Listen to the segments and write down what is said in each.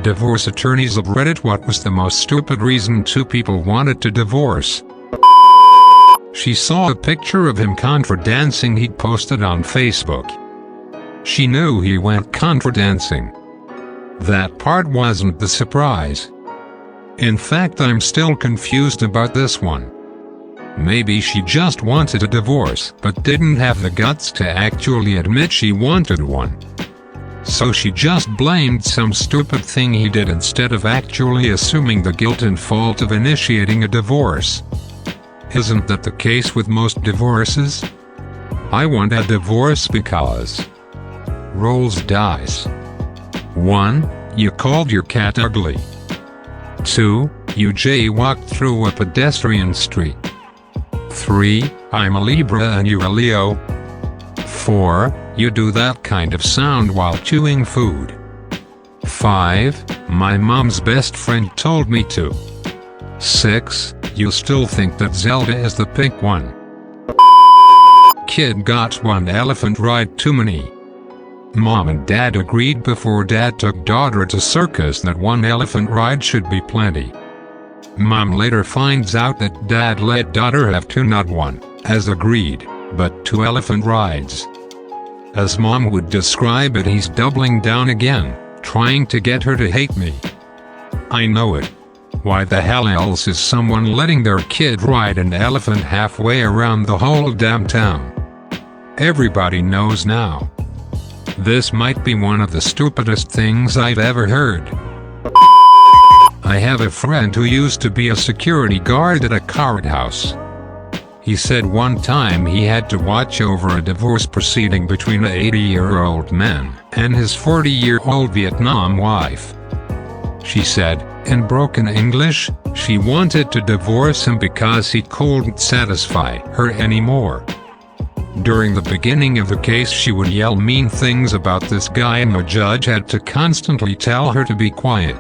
Divorce attorneys of Reddit. What was the most stupid reason two people wanted to divorce? She saw a picture of him contra dancing he'd posted on Facebook. She knew he went contra dancing. That part wasn't the surprise. In fact, I'm still confused about this one. Maybe she just wanted a divorce but didn't have the guts to actually admit she wanted one. So she just blamed some stupid thing he did instead of actually assuming the guilt and fault of initiating a divorce. Isn't that the case with most divorces? I want a divorce because... Rolls dice. 1. You called your cat ugly. 2. You jaywalked through a pedestrian street. 3. I'm a Libra and you're a Leo. 4. You do that kind of sound while chewing food. 5. My mom's best friend told me to. 6. You still think that Zelda is the pink one. Kid got one elephant ride too many. Mom and Dad agreed before Dad took daughter to circus that one elephant ride should be plenty. Mom later finds out that Dad let daughter have two, not one, as agreed, but 2 elephant rides. As Mom would describe it, he's doubling down again, trying to get her to hate me. I know it. Why the hell else is someone letting their kid ride an elephant halfway around the whole damn town? Everybody knows now. This might be one of the stupidest things I've ever heard. I have a friend who used to be a security guard at a courthouse. He said one time he had to watch over a divorce proceeding between an 80-year-old man and his 40-year-old Vietnam wife. She said, in broken English, she wanted to divorce him because he couldn't satisfy her anymore. During the beginning of the case, she would yell mean things about this guy and the judge had to constantly tell her to be quiet.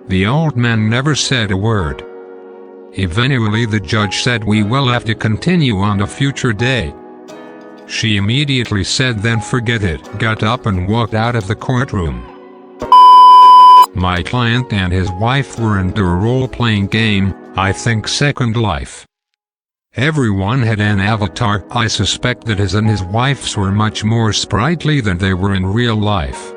The old man never said a word. Eventually the judge said, "We will have to continue on a future day." She immediately said, "Then forget it," got up and walked out of the courtroom. My client and his wife were into a role-playing game, I think Second Life. Everyone had an avatar. I suspect that his and his wife's were much more sprightly than they were in real life.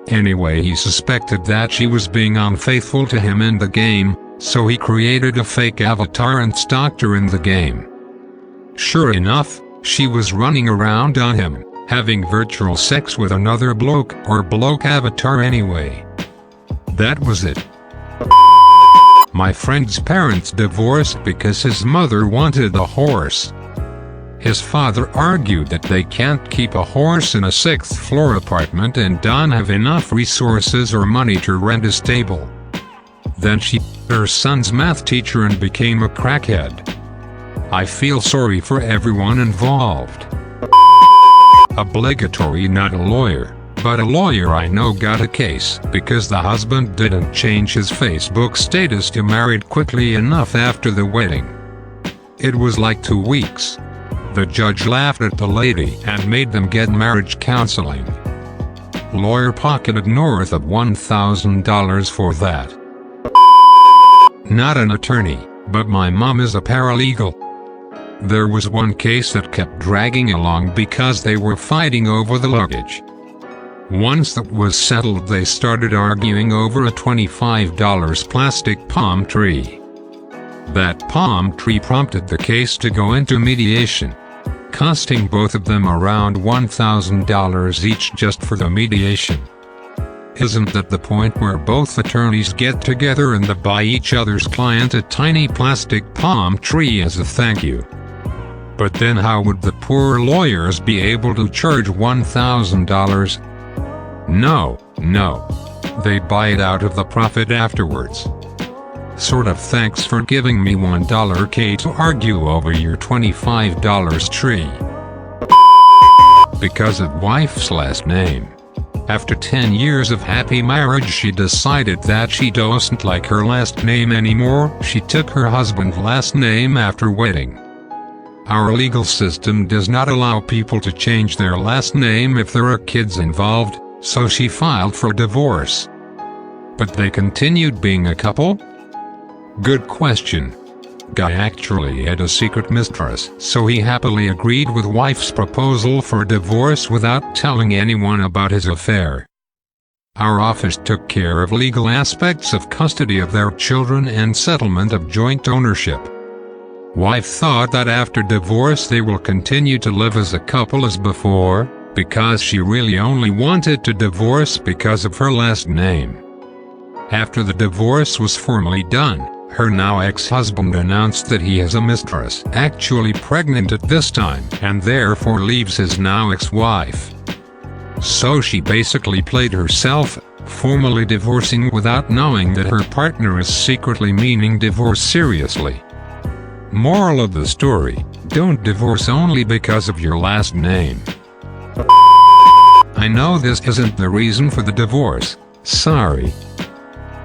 Anyway, he suspected that she was being unfaithful to him in the game, so he created a fake avatar and stalked her in the game. Sure enough, she was running around on him, having virtual sex with another bloke or bloke avatar anyway. That was it. My friend's parents divorced because his mother wanted a horse. His father argued that they can't keep a horse in a 6th-floor apartment and don't have enough resources or money to rent a stable. Then she her son's math teacher and became a crackhead. I feel sorry for everyone involved. Obligatory, not a lawyer. But a lawyer I know got a case because the husband didn't change his Facebook status to married quickly enough after the wedding. It was like 2 weeks. The judge laughed at the lady and made them get marriage counseling. Lawyer pocketed north of $1,000 for that. Not an attorney, but my mom is a paralegal. There was one case that kept dragging along because they were fighting over the luggage. Once that was settled, they started arguing over a $25 plastic palm tree. That palm tree prompted the case to go into mediation, costing both of them around $1,000 each just for the mediation. Isn't that the point where both attorneys get together and they buy each other's client a tiny plastic palm tree as a thank you? But then how would the poor lawyers be able to charge $1,000? No. They buy it out of the profit afterwards. Sort of thanks for giving me $1K to argue over your $25 tree. Because of wife's last name. After 10 years of happy marriage, she decided that she doesn't like her last name anymore. She took her husband's last name after wedding. Our legal system does not allow people to change their last name if there are kids involved. So she filed for divorce. but they continued being a couple? Good question. Guy actually had a secret mistress, so he happily agreed with wife's proposal for a divorce without telling anyone about his affair. Our office took care of legal aspects of custody of their children and settlement of joint ownership. Wife thought that after divorce they will continue to live as a couple as before, because she really only wanted to divorce because of her last name. After the divorce was formally done, her now ex-husband announced that he has a mistress, actually pregnant at this time, and therefore leaves his now ex-wife. So she basically played herself, formally divorcing without knowing that her partner is secretly meaning divorce seriously. Moral of the story: don't divorce only because of your last name. I know this isn't the reason for the divorce, sorry.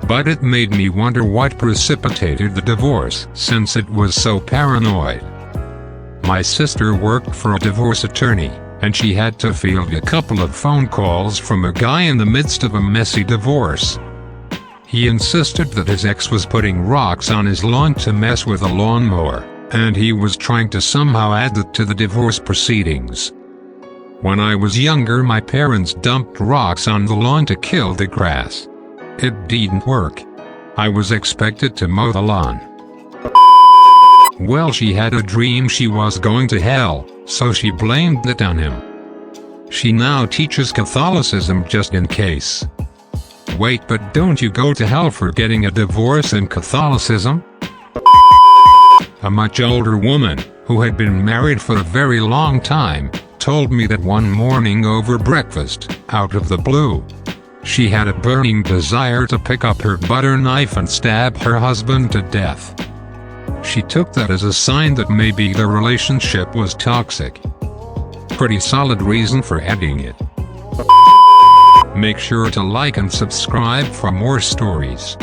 But it made me wonder what precipitated the divorce, since it was so paranoid. My sister worked for a divorce attorney, and she had to field a couple of phone calls from a guy in the midst of a messy divorce. He insisted that his ex was putting rocks on his lawn to mess with a lawnmower, and he was trying to somehow add that to the divorce proceedings. When I was younger, my parents dumped rocks on the lawn to kill the grass. It didn't work. I was expected to mow the lawn. Well, she had a dream she was going to hell, so she blamed it on him. She now teaches Catholicism just in case. Wait, but don't you go to hell for getting a divorce in Catholicism? A much older woman, who had been married for a very long time, told me that one morning over breakfast, out of the blue, she had a burning desire to pick up her butter knife and stab her husband to death. She took that as a sign that maybe the relationship was toxic. Pretty solid reason for ending it. Make sure to like and subscribe for more stories.